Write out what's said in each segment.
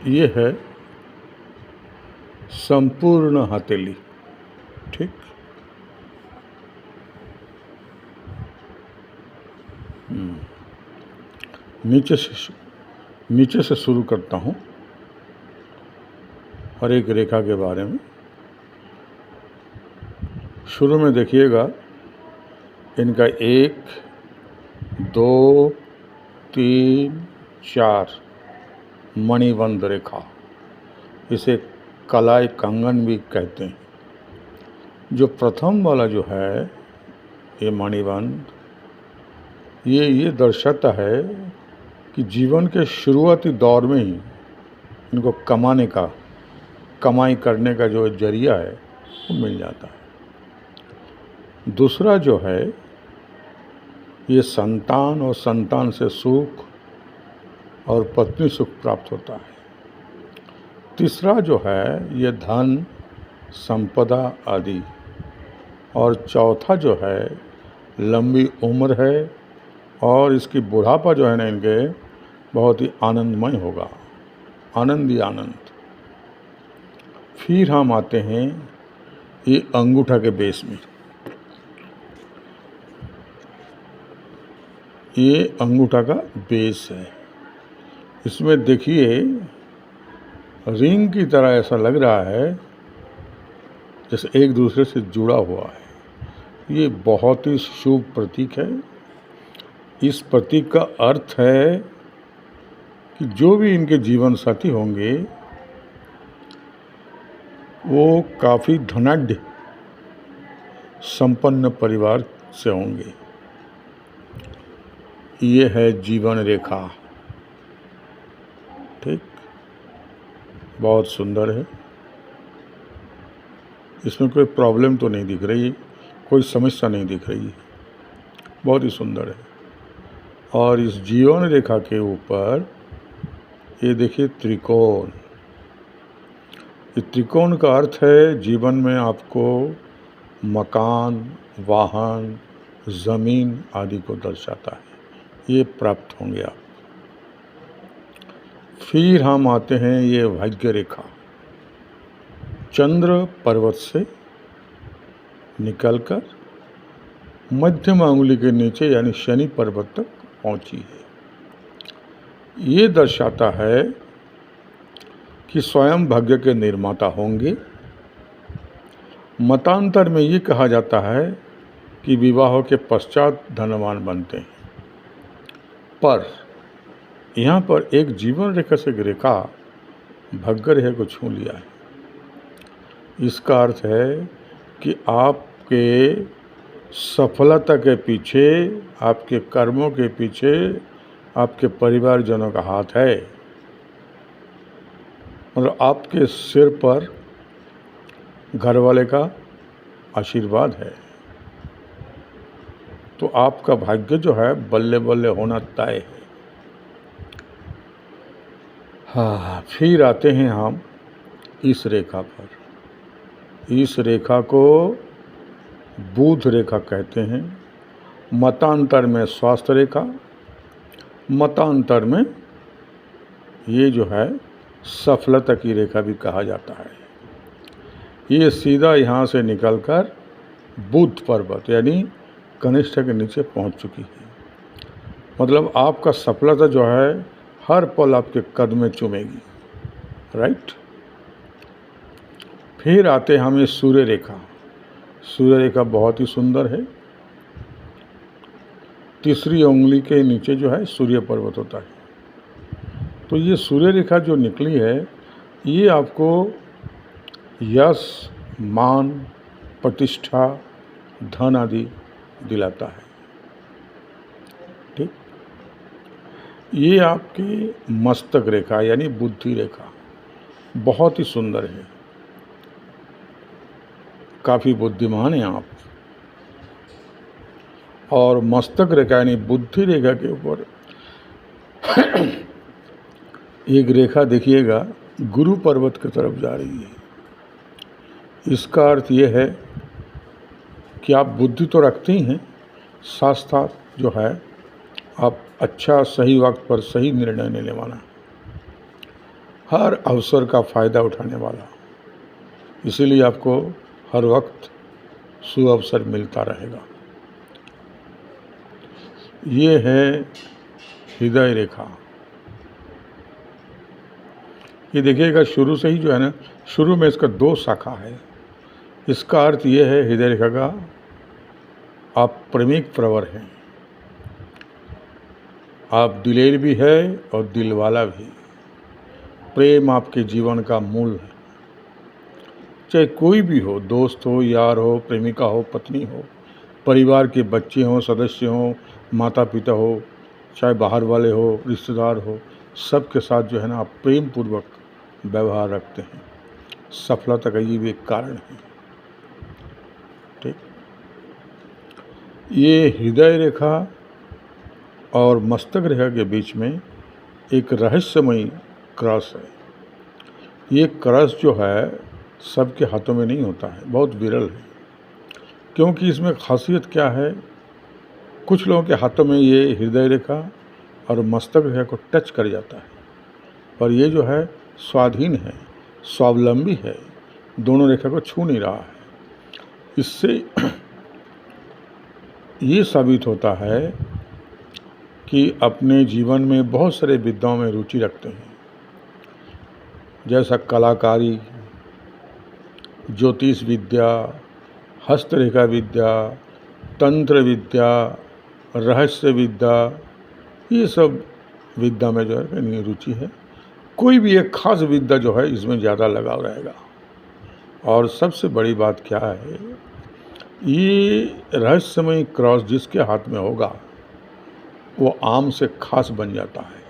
ये है संपूर्ण हथेली। ठीक, नीचे से शुरू करता हूँ हर एक रेखा के बारे में। शुरू में देखिएगा इनका 1, 2, 3, 4 मणिबंध रेखा, इसे कलाई कंगन भी कहते हैं। जो प्रथम वाला जो है ये मणिबंध, ये दर्शाता है कि जीवन के शुरुआती दौर में ही इनको कमाई करने का जो जरिया है वो मिल जाता है। दूसरा जो है ये संतान और संतान से सुख और पत्नी सुख प्राप्त होता है। तीसरा जो है ये धन, संपदा आदि। और चौथा जो है लंबी उम्र है और इसकी बुढ़ापा जो है ना इनके बहुत ही आनंदमय होगा, आनंद ही आनंद। फिर हम आते हैं ये अंगूठा के बेस में। ये अंगूठा का बेस है। इसमें देखिए रिंग की तरह ऐसा लग रहा है जैसे एक दूसरे से जुड़ा हुआ है। ये बहुत ही शुभ प्रतीक है। इस प्रतीक का अर्थ है कि जो भी इनके जीवन साथी होंगे वो काफ़ी धनाढ्य संपन्न परिवार से होंगे। ये है जीवन रेखा। ठीक, बहुत सुंदर है। इसमें कोई प्रॉब्लम तो नहीं दिख रही, कोई समस्या नहीं दिख रही है, बहुत ही सुंदर है। और इस जीवन रेखा के ऊपर ये देखिए त्रिकोण। ये त्रिकोण का अर्थ है जीवन में आपको मकान, वाहन, ज़मीन आदि को दर्शाता है। ये प्राप्त होंगे आप। फिर हम आते हैं ये भाग्य रेखा। चंद्र पर्वत से निकलकर मध्यम अंगुली के नीचे यानी शनि पर्वत तक पहुंची है। ये दर्शाता है कि स्वयं भाग्य के निर्माता होंगे। मतांतर में ये कहा जाता है कि विवाह के पश्चात धनवान बनते हैं। पर यहाँ पर एक जीवन रेखा से एक रेखा भाग्य रेखा को छू लिया है। इसका अर्थ है कि आपके सफलता के पीछे, आपके कर्मों के पीछे आपके परिवारजनों का हाथ है। मतलब आपके सिर पर घरवाले का आशीर्वाद है। तो आपका भाग्य जो है बल्ले बल्ले होना तय है। हाँ, फिर आते हैं हम इस रेखा पर। इस रेखा को बुध रेखा कहते हैं। मतांतर में स्वास्थ्य रेखा, मतांतर में ये जो है सफलता की रेखा भी कहा जाता है। ये सीधा यहाँ से निकलकर बुध पर्वत यानी कनिष्ठ के नीचे पहुँच चुकी है। मतलब आपका सफलता जो है हर पल आपके कदम में चूमेगी। राइट। फिर आते हैं हम ये सूर्य रेखा। सूर्य रेखा बहुत ही सुंदर है। तीसरी उंगली के नीचे जो है सूर्य पर्वत होता है। तो ये सूर्य रेखा जो निकली है ये आपको यश, मान, प्रतिष्ठा, धन आदि दिलाता है। ठीक, ये आपकी मस्तक रेखा यानी बुद्धि रेखा बहुत ही सुंदर है। काफ़ी बुद्धिमान हैं आप। और मस्तक रेखा यानी बुद्धि रेखा के ऊपर एक रेखा देखिएगा गुरु पर्वत की तरफ जा रही है। इसका अर्थ ये है कि आप बुद्धि तो रखते ही हैं, साथ साथ जो है आप अच्छा सही वक्त पर सही निर्णय नहीं लेवाना। हर अवसर का फ़ायदा उठाने वाला, इसीलिए आपको हर वक्त सुअवसर मिलता रहेगा। ये है हृदय रेखा। ये देखिएगा शुरू से ही जो है ना, शुरू में इसका 2 शाखा है। इसका अर्थ ये है हृदय रेखा का, आप प्रेमिक प्रवर हैं, आप दिलेर भी है और दिलवाला भी। प्रेम आपके जीवन का मूल है, चाहे कोई भी हो, दोस्त हो, यार हो, प्रेमिका हो, पत्नी हो, परिवार के बच्चे हों, सदस्य हों, माता पिता हो, चाहे बाहर वाले हो, रिश्तेदार हो, सबके साथ जो है ना आप प्रेम पूर्वक व्यवहार रखते हैं। सफलता का ये भी एक कारण है। ठीक, ये हृदय रेखा और मस्तक रेखा के बीच में एक रहस्यमयी क्रॉस है। ये क्रॉस जो है सबके हाथों में नहीं होता है, बहुत विरल है। क्योंकि इसमें खासियत क्या है, कुछ लोगों के हाथों में ये हृदय रेखा और मस्तक रेखा को टच कर जाता है, पर ये जो है स्वाधीन है, स्वावलंबी है, दोनों रेखा को छू नहीं रहा है। इससे ये साबित होता है कि अपने जीवन में बहुत सारे विद्याओं में रुचि रखते हैं, जैसा कलाकारी, ज्योतिष विद्या, हस्तरेखा विद्या, तंत्र विद्या, रहस्य विद्या, ये सब विद्या में जो है नहीं रुचि है। कोई भी एक खास विद्या जो है इसमें ज़्यादा लगाव रहेगा। और सबसे बड़ी बात क्या है, ये रहस्यमय क्रॉस जिसके हाथ में होगा वो आम से खास बन जाता है।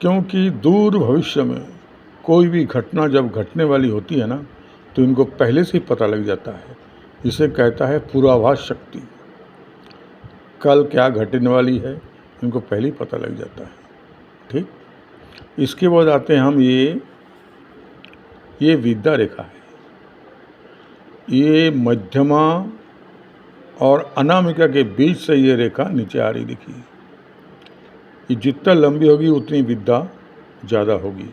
क्योंकि दूर भविष्य में कोई भी घटना जब घटने वाली होती है ना, तो इनको पहले से ही पता लग जाता है। इसे कहता है पूर्वाभास शक्ति। कल क्या घटने वाली है इनको पहले ही पता लग जाता है। ठीक, इसके बाद आते हैं हम ये विद्या रेखा है। ये मध्यमा और अनामिका के बीच से ये रेखा नीचे आ रही दिखी। ये जितना लंबी होगी उतनी विद्या ज़्यादा होगी।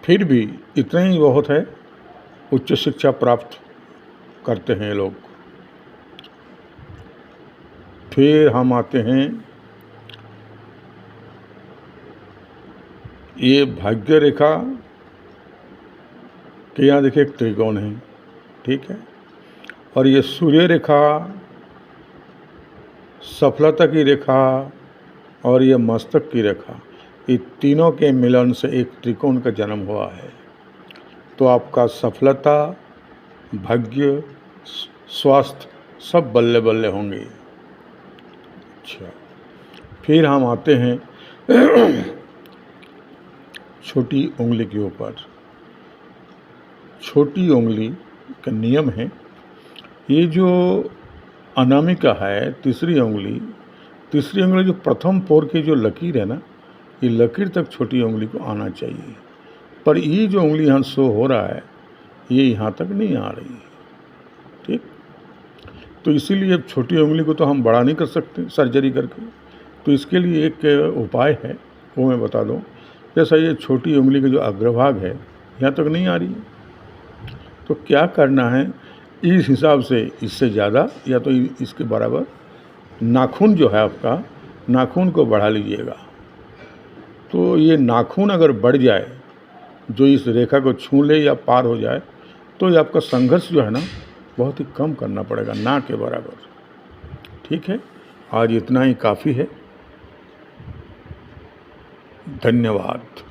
फिर भी इतना ही बहुत है, उच्च शिक्षा प्राप्त करते हैं लोग। फिर हम आते हैं ये भाग्य रेखा के यहाँ देखिए एक त्रिकोण है, ठीक है। और ये सूर्य रेखा, सफलता की रेखा और ये मस्तक की रेखा, ये तीनों के मिलन से एक त्रिकोण का जन्म हुआ है। तो आपका सफलता, भाग्य, स्वास्थ्य सब बल्ले बल्ले होंगे। अच्छा, फिर हम आते हैं छोटी उंगली के ऊपर। छोटी उंगली का नियम है, ये जो अनामिका है, तीसरी उंगली जो प्रथम पोर की जो लकीर है ना, ये लकीर तक छोटी उंगली को आना चाहिए। पर ये जो उंगली यहाँ शो हो रहा है ये यहाँ तक नहीं आ रही है। ठीक, तो इसीलिए अब छोटी उंगली को तो हम बड़ा नहीं कर सकते सर्जरी करके। तो इसके लिए एक उपाय है, वो मैं बता दूँ। जैसा ये छोटी उंगली का जो अग्रभाग है यहाँ तक नहीं आ रही है, तो क्या करना है, इस हिसाब से इससे ज़्यादा या तो इसके बराबर नाखून जो है आपका, नाखून को बढ़ा लीजिएगा। तो ये नाखून अगर बढ़ जाए, जो इस रेखा को छू ले या पार हो जाए, तो ये आपका संघर्ष जो है ना बहुत ही कम करना पड़ेगा, ना के बराबर। ठीक है, आज इतना ही काफ़ी है। धन्यवाद।